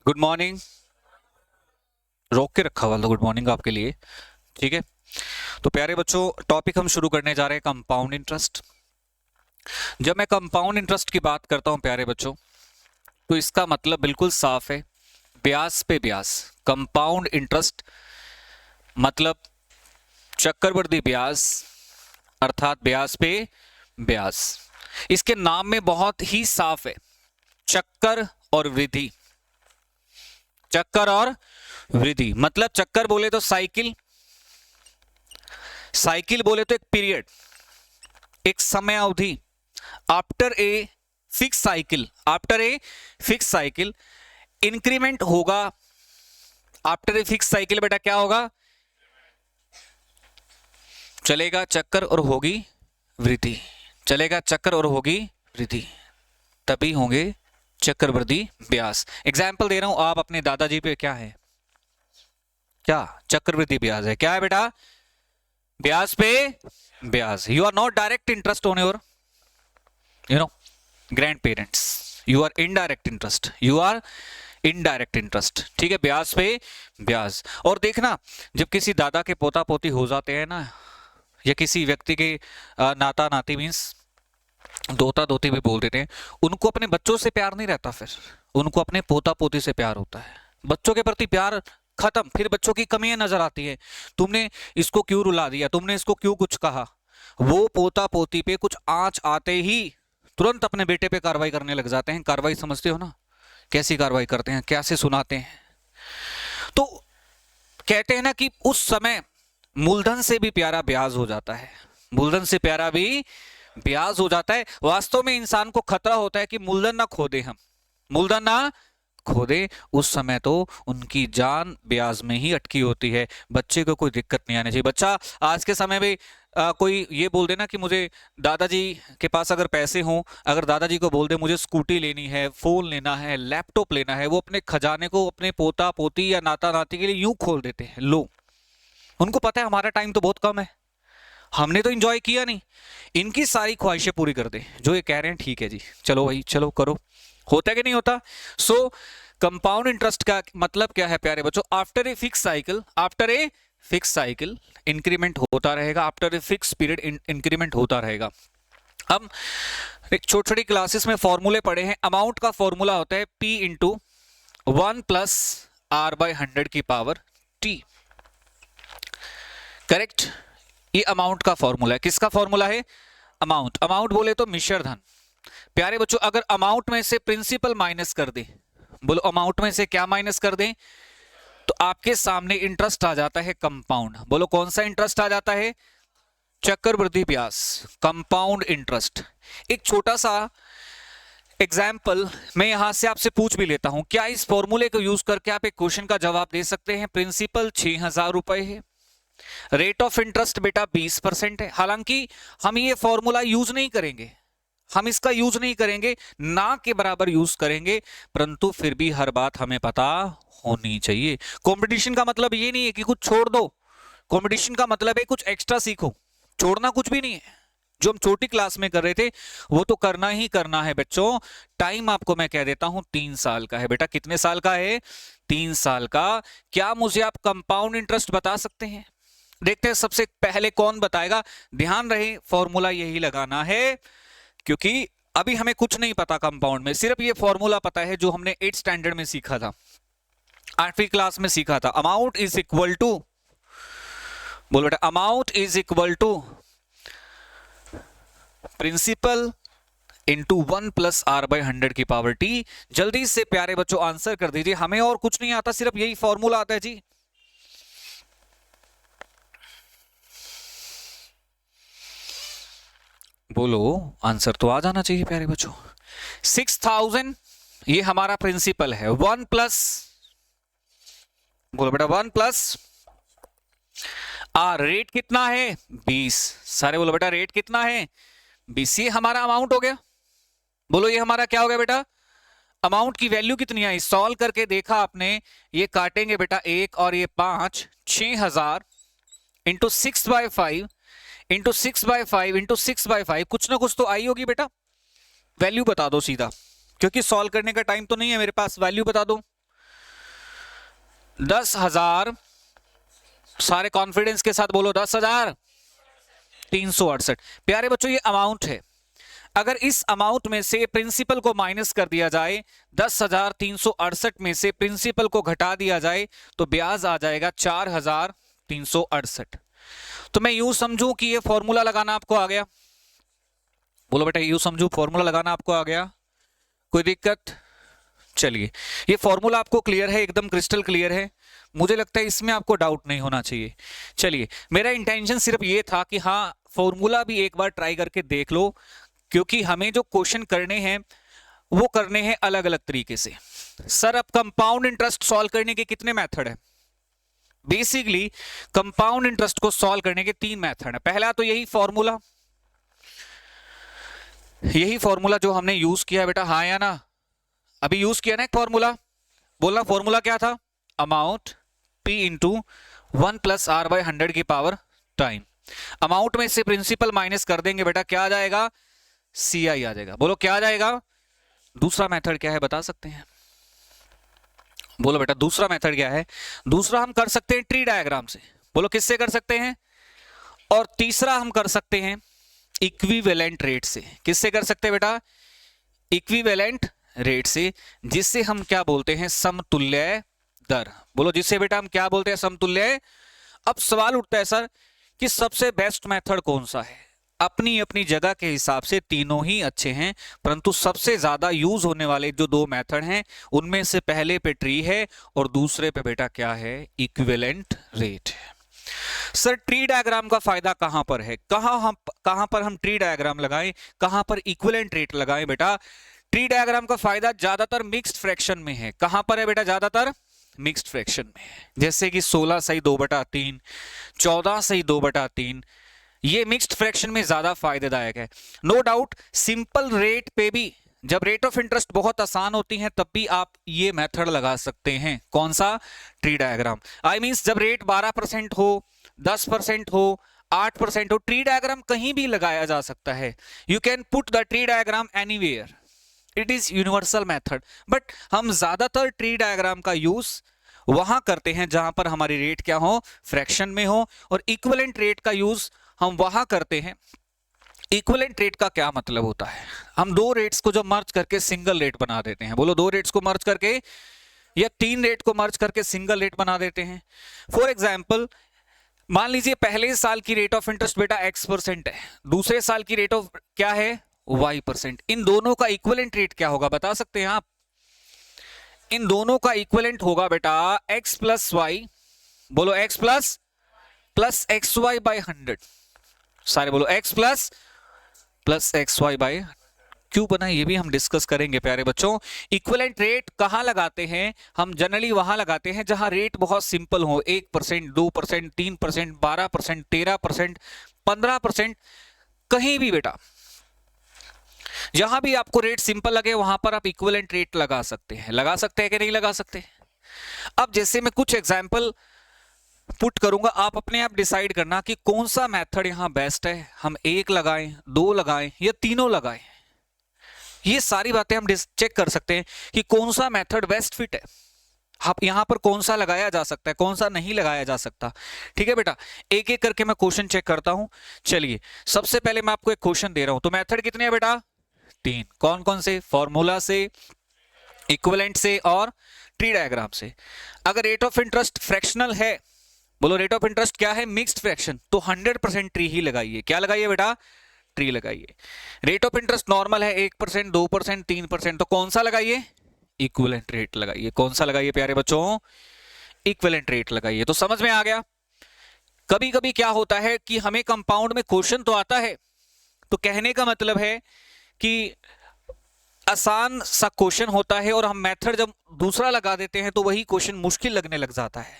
Good morning. रोक के रखा हुआ था गुड मॉर्निंग आपके लिए। ठीक है, तो प्यारे बच्चों टॉपिक हम शुरू करने जा रहे हैं कंपाउंड इंटरेस्ट। जब मैं कंपाउंड इंटरेस्ट की बात करता हूं प्यारे बच्चों, तो इसका मतलब बिल्कुल साफ है, ब्याज पे ब्याज। कंपाउंड इंटरेस्ट मतलब चक्रवृद्धि ब्याज, अर्थात ब्याज पे ब्याज। इसके नाम में बहुत ही साफ है, चक्कर और वृद्धि। चक्कर और वृद्धि मतलब चक्कर बोले तो साइकिल, साइकिल बोले तो एक पीरियड, एक समय अवधि। After a fix cycle, after a fix cycle increment होगा। आफ्टर ए फिक्स साइकिल बेटा क्या होगा? चलेगा चक्कर और होगी वृद्धि, चलेगा चक्कर और होगी वृद्धि, तभी होंगे चक्रवृद्धि ब्याज। एग्जाम्पल दे रहा हूं, आप अपने दादाजी पे क्या है, क्या चक्रवृद्धि ब्याज है, क्या है बेटा? ब्याज पे ब्याज। You are not direct interest on your grandparents, you are indirect interest, you are indirect interest. ठीक है, ब्याज पे ब्याज। और देखना, जब किसी दादा के पोता पोती हो जाते हैं ना, या किसी व्यक्ति के नाता नाती मीन्स दोता दोती भी बोल देते हैं, उनको अपने बच्चों से प्यार नहीं रहता, फिर उनको अपने पोता पोती से प्यार होता है। बच्चों के प्रति प्यार खत्म, फिर बच्चों की कमियां नजर आती है। तुमने इसको क्यों रुला दिया, तुमने इसको क्यों कुछ कहा। वो पोता पोती पे कुछ आंच आते ही तुरंत अपने बेटे पे कार्रवाई करने लग जाते हैं। कार्रवाई समझते हो ना, कैसी कार्रवाई करते हैं, कैसे सुनाते हैं। तो कहते हैं ना कि उस समय मूलधन से भी प्यारा ब्याज हो जाता है, मूलधन से प्यारा भी ब्याज हो जाता है। वास्तव में इंसान को खतरा होता है कि मूलधन ना खो दे, हम मूलधन ना खो दे। उस समय तो उनकी जान ब्याज में ही अटकी होती है। बच्चे को कोई दिक्कत नहीं आनी चाहिए। बच्चा आज के समय में कोई ये बोल देना कि मुझे दादाजी के पास अगर पैसे हों, अगर दादाजी को बोल दे मुझे स्कूटी लेनी है, फोन लेना है, लैपटॉप लेना है, वो अपने खजाने को अपने पोता पोती या नाता नाती के लिए यूं खोल देते हैं। लो, उनको पता है हमारा टाइम तो बहुत कम है, हमने तो एंजॉय किया नहीं, इनकी सारी ख्वाहिशें पूरी कर दे। जो ये कह रहे हैं ठीक है जी, चलो भाई चलो करो। होता है कि नहीं होता? सो कंपाउंड इंटरेस्ट का मतलब क्या है प्यारे बच्चों? After a fix cycle, after a fix cycle increment होता रहेगा, after a fix period increment होता रहेगा। अब छोटी छोटी क्लासेस में फॉर्मूले पढ़े हैं। अमाउंट का फॉर्मूला होता है P into 1 plus R by 100 की पावर T। करेक्ट, ये अमाउंट का फॉर्मूला है। किसका फॉर्मूला है? अमाउंट। अमाउंट बोले तो मिश्र धन। प्यारे बच्चों अगर अमाउंट में से प्रिंसिपल माइनस कर दे, बोलो अमाउंट में से क्या माइनस कर दें, तो आपके सामने इंटरेस्ट आ जाता है कंपाउंड। बोलो कौन सा इंटरेस्ट आ जाता है? चक्रवृद्धि ब्याज, कंपाउंड इंटरेस्ट। एक छोटा सा एग्जाम्पल मैं यहां से आपसे पूछ भी लेता हूं, क्या इस फॉर्मूले को यूज करके आप एक क्वेश्चन का जवाब दे सकते हैं? प्रिंसिपल 6,000 रुपए है, रेट ऑफ इंटरेस्ट बेटा 20% है। हालांकि हम ये फॉर्मूला यूज नहीं करेंगे, हम इसका यूज नहीं करेंगे, ना के बराबर यूज करेंगे, परंतु फिर भी हर बात हमें पता होनी चाहिए। कंपटीशन का मतलब ये नहीं है कि कुछ छोड़ दो, कंपटीशन का मतलब है कुछ एक्स्ट्रा सीखो। छोड़ना कुछ भी नहीं है। जो हम छोटी क्लास में कर रहे थे वो तो करना ही करना है बच्चों। टाइम आपको मैं कह देता हूं 3 साल का है बेटा। कितने साल का है? 3 साल का। क्या मुझे आप कंपाउंड इंटरेस्ट बता सकते हैं? देखते हैं सबसे पहले कौन बताएगा। ध्यान रहे फॉर्मूला यही लगाना है, क्योंकि अभी हमें कुछ नहीं पता कंपाउंड में, सिर्फ ये फॉर्मूला पता है जो हमने 8th स्टैंडर्ड में सीखा था, 8वीं क्लास में सीखा था। अमाउंट इज इक्वल टू, बोलो बेटा, amount is equal to principal into 1 plus R by 100 की पावर T। जल्दी से प्यारे बच्चों आंसर कर दीजिए, हमें और कुछ नहीं आता, सिर्फ यही फॉर्मूला आता है जी। बोलो, आंसर तो आ जाना चाहिए प्यारे बच्चों। 6,000 ये हमारा प्रिंसिपल है, 1 प्लस, बोलो बेटा 1 प्लस R। रेट कितना है? 20। सारे बोलो बेटा रेट कितना है? 20। ये हमारा अमाउंट हो गया। बोलो ये हमारा क्या हो गया बेटा? अमाउंट की वैल्यू कितनी आई? सॉल्व करके देखा आपने, ये काटेंगे बेटा 1 और ये 5, 6,000 इंटू 6/5 इंटू 6/5 इंटू 6/5, कुछ ना कुछ तो आई होगी बेटा। वैल्यू बता दो सीधा, क्योंकि सॉल्व करने का टाइम तो नहीं है मेरे पास, वैल्यू बता दो। 10,000, सारे कॉन्फिडेंस के साथ बोलो 10,368। प्यारे बच्चों ये अमाउंट है, अगर इस अमाउंट में से प्रिंसिपल को माइनस कर दिया जाए, 10,368 में से प्रिंसिपल को घटा दिया जाए तो ब्याज आ जाएगा 4,368। तो मैं यूं समझूं कि ये फॉर्मूला लगाना आपको आ गया, बोलो बेटा यूं समझू फॉर्मूला लगाना आपको आ गया, कोई दिक्कत? चलिए ये फॉर्मूला आपको क्लियर है, एकदम क्रिस्टल क्लियर है, मुझे लगता है इसमें आपको डाउट नहीं होना चाहिए। चलिए मेरा इंटेंशन सिर्फ ये था कि हाँ फॉर्मूला भी एक बार ट्राई करके देख लो, क्योंकि हमें जो क्वेश्चन करने हैं वो करने हैं अलग अलग तरीके से। सर अब कंपाउंड इंटरेस्ट सॉल्व करने के कितने मेथड है? बेसिकली कंपाउंड इंटरेस्ट को सॉल्व करने के 3 मेथड है। पहला तो यही फॉर्मूला जो हमने यूज किया है बेटा, हाँ या ना? अभी यूज किया ना एक फॉर्मूला, बोलना फॉर्मूला क्या था? Amount P into 1 plus R by 100 की पावर टाइम। अमाउंट में से प्रिंसिपल माइनस कर देंगे बेटा, क्या आ जाएगा? CI आ जाएगा। बोलो क्या आ जाएगा? दूसरा मेथड क्या है बता सकते हैं? बोलो बेटा दूसरा मेथड क्या है? दूसरा हम कर सकते हैं ट्री डायग्राम से। बोलो किससे कर सकते हैं? और तीसरा हम कर सकते हैं इक्विवेलेंट रेट से। किससे कर सकते हैं बेटा? इक्विवेलेंट रेट से, जिससे हम क्या बोलते हैं? समतुल्य दर। बोलो जिससे बेटा हम क्या बोलते हैं? समतुल्य। अब सवाल उठता है सर कि सबसे बेस्ट मेथड कौन सा है? अपनी अपनी जगह के हिसाब से तीनों ही अच्छे हैं, परंतु सबसे ज्यादा यूज होने वाले जो 2 मेथड हैं उनमें से पहले पे ट्री है और दूसरे पे बेटा क्या है? इक्विवेलेंट रेट है। सर ट्री डायग्राम का फायदा कहां पर है? कहां पर हम ट्री डायग्राम लगाएं, कहां पर इक्विवेलेंट रेट लगाएं? बेटा ट्री डायग्राम का फायदा ज्यादातर मिक्स्ड फ्रैक्शन में है। कहां पर है बेटा? ज्यादातर मिक्स्ड फ्रैक्शन में है, जैसे कि 16/2/3, 14/2/3, ये मिक्स्ड फ्रैक्शन में ज्यादा फायदेदायक है। नो डाउट सिंपल रेट पे भी, जब रेट ऑफ इंटरेस्ट बहुत आसान होती है तब भी आप ये मेथड लगा सकते हैं। कौन सा? Tree diagram. आई मींस जब रेट 12% हो, 10% हो, 8% हो, ट्री डायग्राम कहीं भी लगाया जा सकता है। You can put the tree diagram anywhere, it is universal method. But हम ज्यादातर ट्री डायग्राम का यूज वहां करते हैं जहां पर हमारी रेट क्या हो? फ्रैक्शन में हो। और इक्विवेलेंट रेट का यूज हम वहां करते हैं। इक्विवेलेंट रेट का क्या मतलब होता है? हम 2 रेट्स को जब मर्ज करके सिंगल रेट बना देते हैं। बोलो 2 रेट्स को मर्ज करके या 3 रेट को मर्ज करके सिंगल रेट बना देते हैं। फॉर एग्जाम्पल मान लीजिए पहले साल की रेट ऑफ इंटरेस्ट बेटा X% है, दूसरे साल की रेट ऑफ क्या है? Y%। इन दोनों का इक्विवेलेंट रेट क्या होगा बता सकते हैं आप? इन दोनों का इक्विवेलेंट होगा बेटा X प्लस Y। बोलो X प्लस XY बाय 100। सारे बोलो X प्लस XY बाय। क्यों बना ये भी हम डिस्कस करेंगे प्यारे बच्चों। इक्विवेलेंट रेट कहां लगाते हैं? हम जनरली वहां लगाते हैं जहां रेट बहुत सिंपल हो, 1%, 2%, 3%, 12%, 13%, 15%, कहीं भी बेटा जहां भी आपको रेट सिंपल लगे वहां पर आप इक्विवेलेंट रेट लगा सकते हैं। लगा सकते हैं कि नहीं लगा सकते? अब जैसे मैं कुछ एग्जांपल पुट करूंगा, आप अपने आप डिसाइड करना कि कौन सा मेथड यहां बेस्ट है। हम 1 लगाएं, 2 लगाएं या तीनों लगाएं। ये सारी बातें हम चेक कर सकते हैं कि कौन सा मेथड बेस्ट फिट है। आप यहां पर कौन सा लगाया जा सकता है, कौन सा नहीं लगाया जा सकता। ठीक है बेटा, एक एक करके मैं क्वेश्चन चेक करता हूं। चलिए सबसे पहले मैं आपको एक क्वेश्चन दे रहा हूं। तो मेथड कितने हैं बेटा? 3। कौन कौन से? फॉर्मूला से, इक्विवेलेंट से और ट्री डायग्राम से। अगर रेट ऑफ इंटरेस्ट फ्रैक्शनल है, बोलो रेट ऑफ इंटरेस्ट क्या है? मिक्स्ड फ्रैक्शन, तो 100% ट्री ही लगाइए। क्या लगाइए बेटा? ट्री लगाइए। रेट ऑफ इंटरेस्ट नॉर्मल है 1%, 2%, 3%, तो कौन सा लगाइए? इक्विवेलेंट रेट लगाइए। कौन सा लगाइए प्यारे बच्चों? इक्विवेलेंट रेट लगाइए। तो समझ में आ गया। कभी कभी क्या होता है कि हमें कंपाउंड में क्वेश्चन तो आता है, तो कहने का मतलब है कि आसान सा क्वेश्चन होता है और हम मेथड जब दूसरा लगा देते हैं तो वही क्वेश्चन मुश्किल लगने लग जाता है।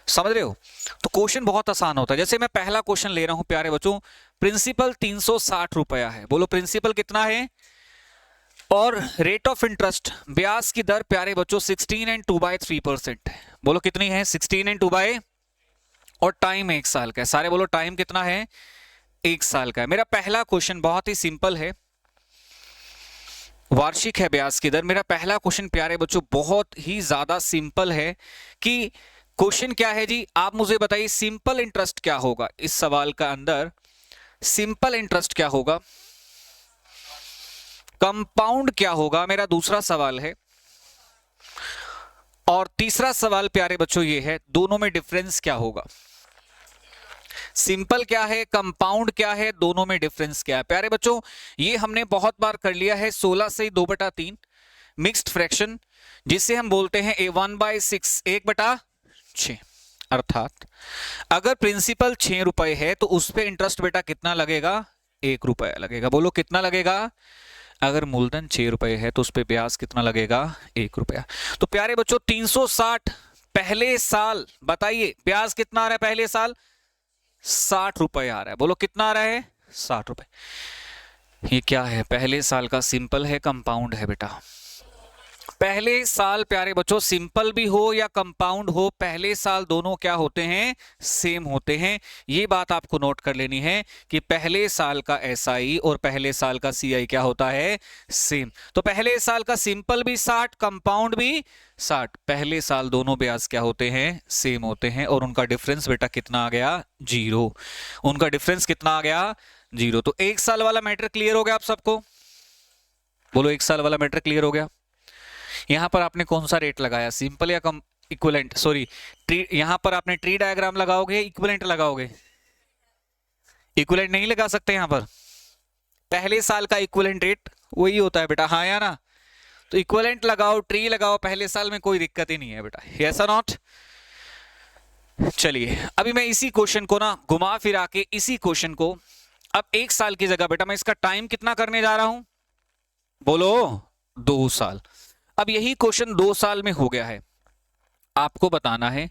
समझ रहे हो? तो क्वेश्चन बहुत आसान होता है। जैसे मैं पहला क्वेश्चन ले रहा हूं प्यारे बच्चों, प्रिंसिपल 360 रुपया है। बोलो प्रिंसिपल कितना है? और रेट ऑफ इंटरेस्ट ब्याज की दर प्यारे बच्चों 16 and 2/3% है। बोलो कितनी है? 16 and 2/, और टाइम 1 साल का है। सारे बोलो टाइम कितना है? 1 साल का है। मेरा पहला क्वेश्चन बहुत ही सिंपल है। वार्षिक है ब्याज की दर। मेरा पहला क्वेश्चन प्यारे बच्चों बहुत ही ज्यादा सिंपल है कि क्वेश्चन क्या है जी, आप मुझे बताइए सिंपल इंटरेस्ट क्या होगा इस सवाल का अंदर, सिंपल इंटरेस्ट क्या होगा, कंपाउंड क्या होगा, मेरा दूसरा सवाल है। और तीसरा सवाल प्यारे बच्चों ये है, दोनों में डिफरेंस क्या होगा। सिंपल क्या है, कंपाउंड क्या है, दोनों में डिफरेंस क्या है। प्यारे बच्चों ये हमने बहुत बार कर लिया है, 16 से 2/3 मिक्स्ड फ्रैक्शन, जिसे हम बोलते हैं ए 1/6 1/6। अर्थात अगर प्रिंसिपल 6 रुपए है तो उस पे इंटरेस्ट बेटा कितना लगेगा, 1 रुपया लगेगा। बोलो कितना लगेगा, अगर मूलधन 6 रुपए है तो उस पे ब्याज कितना लगेगा, 1 रुपया। तो प्यारे बच्चों 360 पहले साल, बताइए ब्याज कितना आ रहा है पहले साल, 60 रुपए आ रहा है। बोलो कितना आ रहा है, 60 रुपए। ये क्या है, पहले साल का सिंपल है कंपाउंड है बेटा। पहले साल प्यारे बच्चों सिंपल भी हो या कंपाउंड हो, पहले साल दोनों क्या होते हैं, सेम होते हैं। ये बात आपको नोट कर लेनी है कि पहले साल का एसआई और पहले साल का सीआई क्या होता है, सेम। तो पहले साल का सिंपल भी 60, कंपाउंड भी 60, पहले साल दोनों ब्याज क्या होते हैं, सेम होते हैं। और उनका डिफरेंस बेटा कितना आ गया, 0। उनका डिफरेंस कितना आ गया, 0। तो 1 साल वाला मैटर क्लियर हो गया आप सबको। बोलो 1 साल वाला मैटर क्लियर हो गया। यहां पर आपने कौन सा रेट लगाया, सिंपल या कम, इक्विवेलेंट, सॉरी ट्री, यहां पर आपने ट्री डायग्राम लगाओगे, इक्विवेलेंट लगाओगे, इक्विवेलेंट नहीं लगा सकते यहां पर। पहले साल का इक्विवेलेंट रेट वही होता है बेटा, हाँ या ना। तो इक्विवेलेंट लगाओ, ट्री लगाओ पहले साल में, कोई दिक्कत ही नहीं है बेटा, यस और नॉट। चलिए अभी मैं इसी क्वेश्चन को ना घुमा फिरा के, इसी क्वेश्चन को अब 1 साल की जगह बेटा मैं इसका टाइम कितना करने जा रहा हूं, बोलो 2 साल। अब यही क्वेश्चन 2 साल में हो गया है, आपको बताना है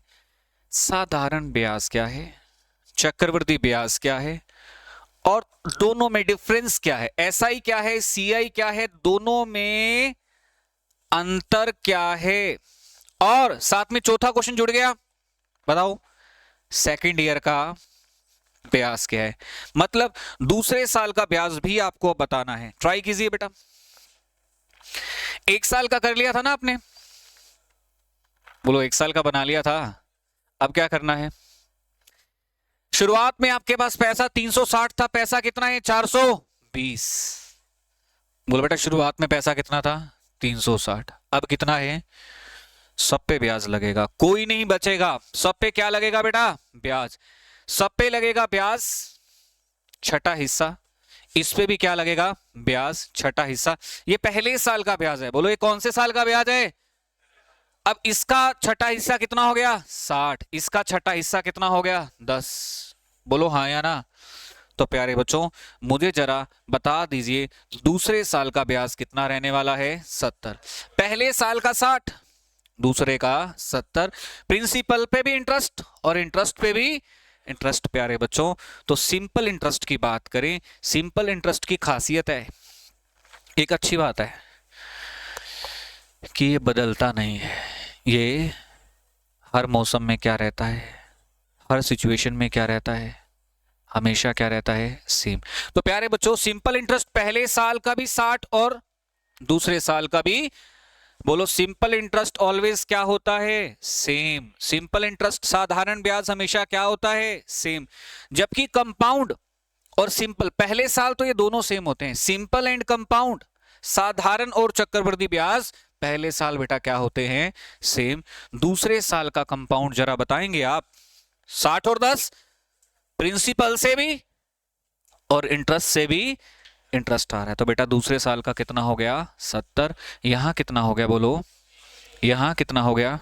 साधारण ब्याज क्या है, चक्रवृद्धि ब्याज क्या है, और दोनों में डिफरेंस क्या है, एसआई क्या है, सीआई क्या है, दोनों में अंतर क्या है। और साथ में चौथा क्वेश्चन जुड़ गया, बताओ सेकंड ईयर का ब्याज क्या है, मतलब दूसरे साल का ब्याज भी आपको बताना है। ट्राई कीजिए बेटा, 1 साल का कर लिया था ना आपने, बोलो 1 साल का बना लिया था। अब क्या करना है, शुरुआत में आपके पास पैसा 360 था, पैसा कितना है 420। बोलो बेटा शुरुआत में पैसा कितना था 360, अब कितना है, सब पे ब्याज लगेगा, कोई नहीं बचेगा, सब पे क्या लगेगा बेटा, ब्याज। सब पे लगेगा ब्याज, छठा हिस्सा, इस पे भी क्या लगेगा, ब्याज, छठा हिस्सा। ये पहले साल का ब्याज है, बोलो ये कौन से साल का ब्याज है। अब इसका छठा हिस्सा कितना हो गया 60, इसका छठा हिस्सा कितना हो गया 10। बोलो हाँ या ना। तो प्यारे बच्चों मुझे जरा बता दीजिए दूसरे साल का ब्याज कितना रहने वाला है 70, पहले साल का 60, दूसरे का 70, प्रिंसिपल पे भी इंटरेस्ट और इंटरेस्ट पे भी इंटरेस्ट। प्यारे बच्चों तो सिंपल इंटरेस्ट की बात करें, सिंपल इंटरेस्ट की खासियत है, एक अच्छी बात है कि ये बदलता नहीं है, ये हर मौसम में क्या रहता है, हर सिचुएशन में क्या रहता है, हमेशा क्या रहता है, सेम। तो प्यारे बच्चों सिंपल इंटरेस्ट पहले साल का भी 60 और दूसरे साल का भी, बोलो सिंपल इंटरेस्ट ऑलवेज क्या होता है, सेम। सिंपल इंटरेस्ट साधारण ब्याज हमेशा क्या होता है, सेम। जबकि कंपाउंड और सिंपल पहले साल तो ये दोनों सेम होते हैं, सिंपल एंड कंपाउंड, साधारण और चक्रवृद्धि ब्याज पहले साल बेटा क्या होते हैं, सेम। दूसरे साल का कंपाउंड जरा बताएंगे आप, 60 और 10, प्रिंसिपल से भी और इंटरेस्ट से भी इंटरेस्ट आ रहा है। तो बेटा दूसरे साल का कितना हो गया 70, यहां कितना हो गया, बोलो यहां कितना हो गया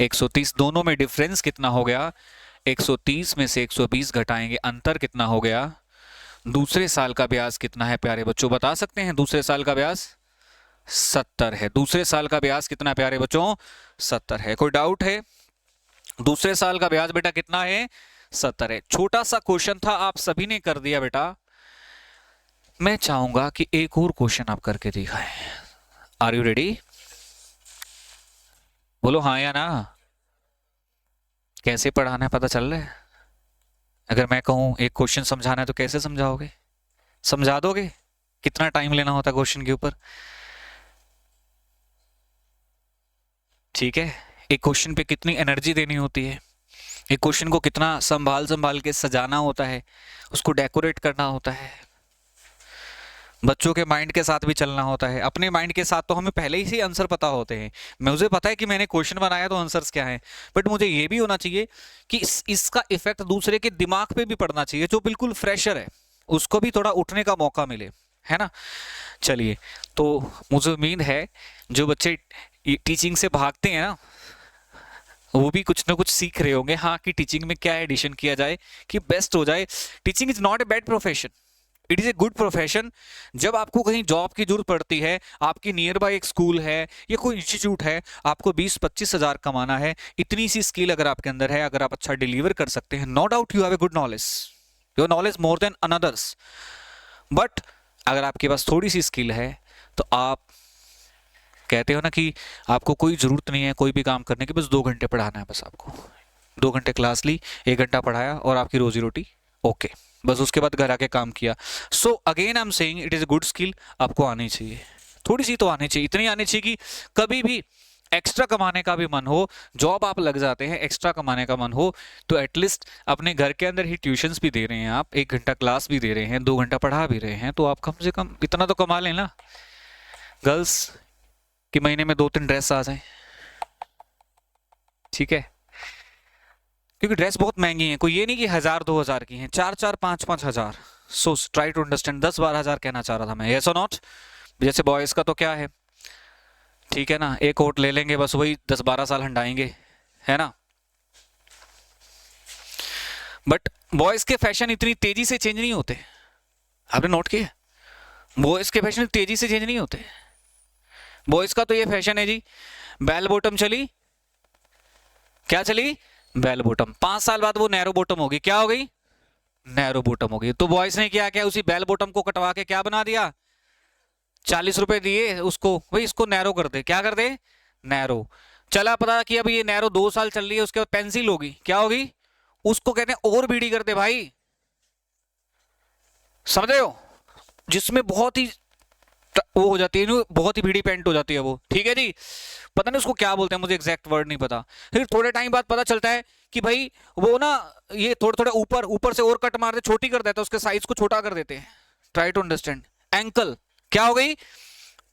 130, दोनों में डिफरेंस कितना हो गया 130 में से 120 घटाएंगे, अंतर कितना हो गया। दूसरे साल का ब्याज कितना है प्यारे बच्चों, बता सकते हैं, दूसरे साल का ब्याज 70 है। दूसरे साल का ब्याज कितना है प्यारे बच्चों, 70 है। कोई डाउट है, दूसरे साल का ब्याज बेटा कितना है 70 है। छोटा सा क्वेश्चन था, आप सभी ने कर दिया बेटा, मैं चाहूंगा कि एक और क्वेश्चन आप करके दिखाएं। आर यू रेडी, बोलो हाँ या ना। कैसे पढ़ाना है पता चल रहा है, अगर मैं कहूं एक क्वेश्चन समझाना है तो कैसे समझाओगे, समझा दोगे, कितना टाइम लेना होता क्वेश्चन के ऊपर, ठीक है, एक क्वेश्चन पे कितनी एनर्जी देनी होती है, एक क्वेश्चन को कितना संभाल संभाल के सजाना होता है, उसको डेकोरेट करना होता है, बच्चों के माइंड के साथ भी चलना होता है। अपने माइंड के साथ तो हमें पहले ही से आंसर पता होते हैं, मुझे पता है कि मैंने क्वेश्चन बनाया तो आंसर्स क्या हैं, बट मुझे ये भी होना चाहिए कि इसका इफेक्ट दूसरे के दिमाग पे भी पड़ना चाहिए, जो बिल्कुल फ्रेशर है उसको भी थोड़ा उठने का मौका मिले, है ना। चलिए, तो मुझे उम्मीद है जो बच्चे टीचिंग से भागते हैं ना, वो भी कुछ ना कुछ सीख रहे होंगे, हाँ, कि टीचिंग में क्या एडिशन किया जाए कि बेस्ट हो जाए। Teaching is not a bad profession, it is a good profession. जब आपको कहीं जॉब की जरूरत पड़ती है, आपकी नियर बाय एक स्कूल है या कोई इंस्टीट्यूट है, आपको 20-25 हज़ार कमाना है, इतनी सी स्किल अगर आपके अंदर है, अगर आप अच्छा डिलीवर कर सकते हैं, no doubt you have a good knowledge, your knowledge more than another's. But अगर आपके पास थोड़ी सी स्किल है तो आप कहते हो ना कि आपको कोई ज़रूरत नहीं है कोई भी काम करने की, बस 2 घंटे पढ़ाना है, बस आपको 2 घंटे क्लास ली, 1 घंटा पढ़ाया और आपकी रोजी रोटी ओके, बस उसके बाद घर आके काम किया। So again I am saying it is a good skill, आपको आनी चाहिए, थोड़ी सी तो आनी चाहिए, इतनी आनी चाहिए कि कभी भी एक्स्ट्रा कमाने का भी मन हो, जॉब आप लग जाते हैं, एक्स्ट्रा कमाने का मन हो, तो एटलीस्ट अपने घर के अंदर ही ट्यूशंस भी दे रहे हैं आप, 1 घंटा क्लास भी दे रहे हैं, 2 घंटा पढ़ा भी रहे हैं, तो आप कम से कम इतना तो कमा लें ना। गर्ल्स कि महीने में 2-3 ड्रेस आ जाए, ठीक है, क्योंकि ड्रेस बहुत महंगी है, कोई ये नहीं कि 1000-2000 की हैं, 4-4, 5-5 हज़ार। सो ट्राई टू अंडरस्टैंड, 10-12 हज़ार कहना चाह रहा था मैं, यस और नॉट। जैसे बॉयज़ का तो क्या है, ठीक है ना, एक कोट ले लेंगे बस वही 10-12 साल हंडाएंगे, है ना। बट बॉयज़ के फैशन इतनी तेजी से चेंज नहीं होते, आपने नोट किया, बॉयज़ के फैशन तेजी से चेंज नहीं होते। बॉयज़ का तो ये फैशन है जी, बेल बॉटम चली, क्या चली, बेल बॉटम, 5 साल बाद वो नैरो बॉटम होगी, क्या हो गई, नैरो बॉटम होगी। तो बॉयज ने क्या किया, उसी बेल बॉटम को कटवा के क्या बना दिया, 40 रुपए दिए उसको, भाई इसको नैरो कर दे, क्या कर दे, नैरो। चला पता कि अब ये नैरो 2 साल चल रही है, उसके बाद पेंसिल होगी, क्या होगी, उसको कहते हैं और बीड़ी कर दे भाई, समझ रहे हो, जिसमें बहुत ही वो हो जाती है, बहुत ही भीड़ी पेंट हो जाती है वो, ठीक है जी, पता नहीं उसको क्या बोलते हैं, मुझे एग्जैक्ट वर्ड नहीं पता। फिर थोड़े टाइम बाद पता चलता है कि भाई वो ना ये थोड़े थोड़े ऊपर ऊपर से और कट मार दे, छोटी कर देता है, उसके साइज को छोटा कर देते हैं। Try to understand. एंकल क्या हो गई,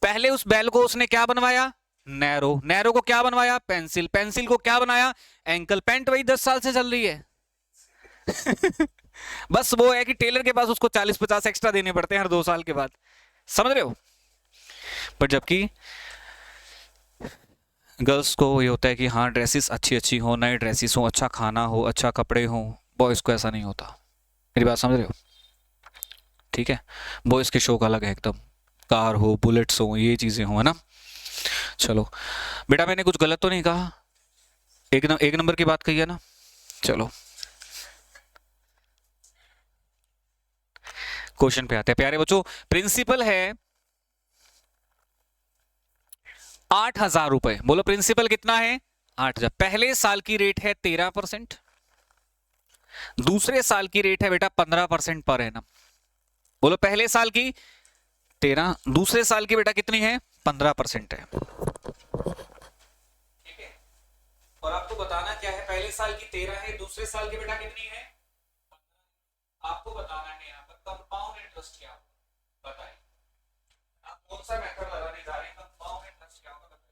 पहले उस बैल को उसने क्या बनवाया, नैरो, नैरो को क्या बनवाया, पेंसिल, पेंसिल को क्या बनाया, एंकल। पैंट वही 10 साल से चल रही है बस वो है कि टेलर के पास उसको 40-50 एक्स्ट्रा देने पड़ते हैं हर 2 साल के बाद, समझ रहे हो। बट जबकि गर्ल्स को ये होता है कि हाँ ड्रेसेस अच्छी अच्छी हो, नए ड्रेसेस हो, अच्छा खाना हो, अच्छा कपड़े हो, बॉयज़ को ऐसा नहीं होता, मेरी बात समझ रहे हो, ठीक है। बॉयज़ के शौक अलग है एकदम, कार हो, बुलेट्स हो, ये चीज़ें हो, है ना। चलो बेटा, मैंने कुछ गलत तो नहीं कहा, एक नंबर की बात कही है ना। चलो क्वेश्चन पे आते हैं प्यारे बच्चों। प्रिंसिपल है 8,000 रुपए, बोलो प्रिंसिपल कितना है, 8,000। पहले साल की रेट है 13%, दूसरे साल की रेट है बेटा 15% पर एनम। बोलो पहले साल की 13, दूसरे साल की बेटा कितनी है, 15% है, ठीक है। और आपको बताना क्या है, पहले साल की 13 है, दूसरे साल की बेटा कितनी है, आपको बताना है यहाँ पर कंपाउंड इंटरेस्ट क्या होगा, बताइए आप कौन सा मेथड लगाने जा रहे हैं, कंपाउंड इंटरेस्ट क्या होगा बताइए।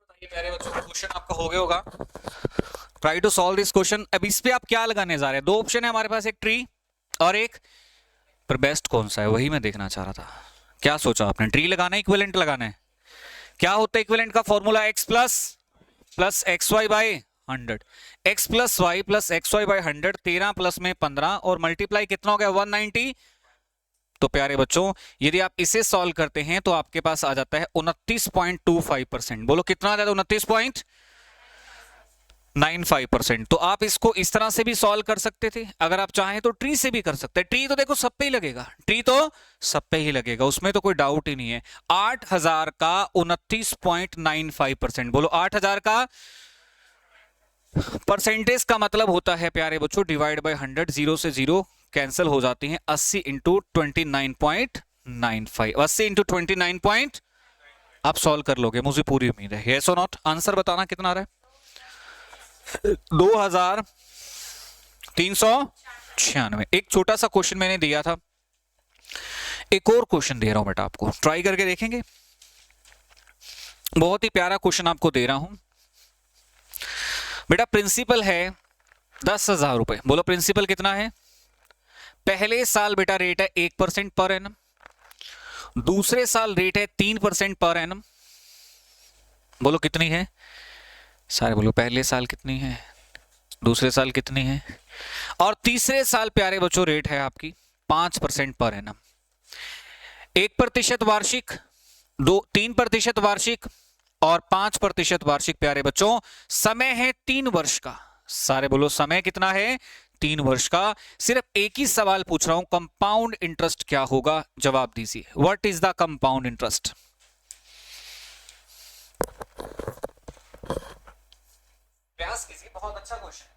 बताइए प्यारे बच्चों, क्वेश्चन आपका हो गया होगा, try to solve this question. अब इस पे आप क्या लगाने जा रहे हैं, 2 ऑप्शन है हमारे पास, एक ट्री और एक, पर बेस्ट कौन सा है वही मैं देखना चाह रहा था। क्या सोचा आपने? ट्री लगाना है, इक्विवेलेंट लगाना है? क्या होता है इक्विवेलेंट का formula? x plus x y by 100, x plus y plus x y by 100, 13 plus में 15 और मल्टीप्लाई कितना हो गया? 190। तो प्यारे बच्चों यदि आप इसे सॉल्व करते हैं तो आपके पास आ जाता है 29.25%। बोलो कितना आ जाता है? 29.95%। तो आप इसको इस तरह से भी सॉल्व कर सकते थे, अगर आप चाहें तो ट्री से भी कर सकते हैं। ट्री तो देखो सब पे ही लगेगा, ट्री तो सब पे ही लगेगा, उसमें तो कोई डाउट ही नहीं है। 8000 का 29.95%। बोलो 8000 का परसेंटेज का मतलब होता है प्यारे बच्चों डिवाइड बाय 100, 0 से 0 कैंसिल हो जाती हैं। 80 इंटू 29.95, 80 इंटू 29 आप सॉल्व कर लोगे, मुझे पूरी उम्मीद है। यस और नॉट? आंसर बताना कितना आ रहा है? 2396। एक छोटा सा क्वेश्चन मैंने दिया था, एक और क्वेश्चन दे रहा हूं बेटा आपको, ट्राई करके देखेंगे। बहुत ही प्यारा क्वेश्चन आपको दे रहा हूं बेटा। प्रिंसिपल है 10,000 रुपए। बोलो प्रिंसिपल कितना है? पहले साल बेटा रेट है 1% पर एनम, दूसरे साल रेट है 3% पर एनम। बोलो कितनी है सारे? बोलो पहले साल कितनी है, दूसरे साल कितनी है, और तीसरे साल प्यारे बच्चों रेट है आपकी 5% पर एनम। 1% वार्षिक, 3% वार्षिक और 5% वार्षिक। प्यारे बच्चों समय है 3 वर्ष का। सारे बोलो समय कितना है? 3 वर्ष का। सिर्फ एक ही सवाल पूछ रहा हूं, कंपाउंड इंटरेस्ट क्या होगा? जवाब दीजिए। What is the compound interest? प्रयास कीजिए, बहुत अच्छा क्वेश्चन है।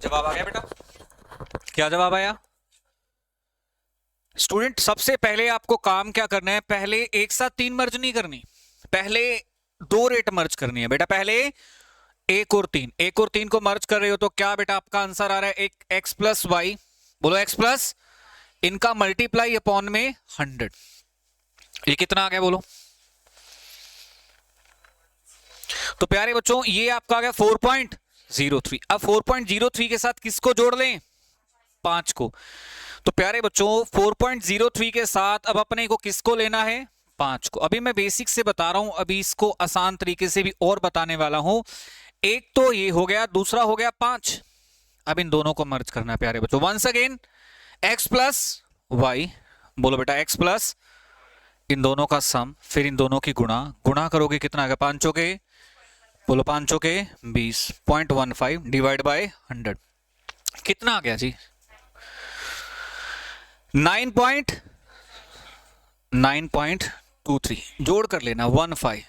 जवाब आ गया बेटा? क्या जवाब आया? स्टूडेंट सबसे पहले आपको काम क्या करना है? पहले एक साथ 3 मर्ज नहीं करनी, पहले 2 रेट मर्ज करनी है बेटा। पहले 1 और 3, 1 और 3 को मर्ज कर रहे हो तो क्या बेटा आपका आंसर आ रहा है? एक x प्लस वाई, बोलो x प्लस, इनका मल्टीप्लाई अपॉन में 100, ये कितना आ गया बोलो? तो प्यारे बच्चों ये आपका आ गया 4.03। अब 4.03 के साथ किसको जोड़ लें? 5 को। तो प्यारे बच्चों 4.03 के साथ अब अपने को किसको लेना है? 5 को। अभी मैं बेसिक से बता रहा हूं, अभी इसको आसान तरीके से भी और बताने वाला हूं। एक तो ये हो गया, दूसरा हो गया 5। अब इन दोनों को मर्ज करना है प्यारे बच्चों। Once again x plus y, बोलो बेटा x प्लस, इन दोनों का सम, फिर इन दोनों की गुणा, गुणा करोगे कितना आ गया? 5 के, बोलो 5 के 20.15 डिवाइड बाय 100, कितना आ गया जी? 9.23। जोड़ कर लेना 15।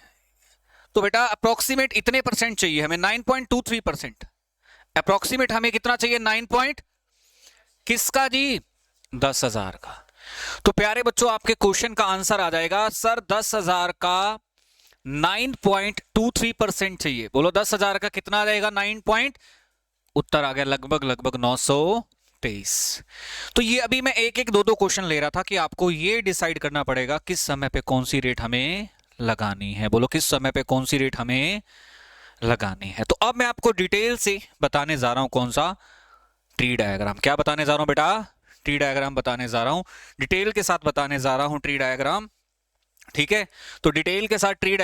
तो बेटा अप्रोक्सीमेट इतने परसेंट चाहिए हमें, 9.23%। अप्रोक्सीमेट हमें कितना चाहिए? 9 किसका जी? 10,000 का। तो प्यारे बच्चों आपके क्वेश्चन का आंसर आ जाएगा सर 10,000 का 9.23% चाहिए। बोलो 10,000 का कितना आ जाएगा? 9 उत्तर आ गया लगभग 923। तो ये अभी मैं एक एक दो क्वेश्चन ले रहा था कि आपको ये डिसाइड करना पड़ेगा किस समय पे कौन सी रेट हमें लगानी है। बोलो किस समय पे कौन सी रेट हमें लगानी है। तो अब मैं आपको डिटेल से बताने जा रहा हूं कौन सा? Tree diagram. क्या बताने जा रहा हूं बेटा? ट्री डायग्राम बताने जा रहा हूं, डिटेल के साथ बताने जा रहा हूं ट्री डायग्राम। ठीक है, तो डिटेल के साथ ट्री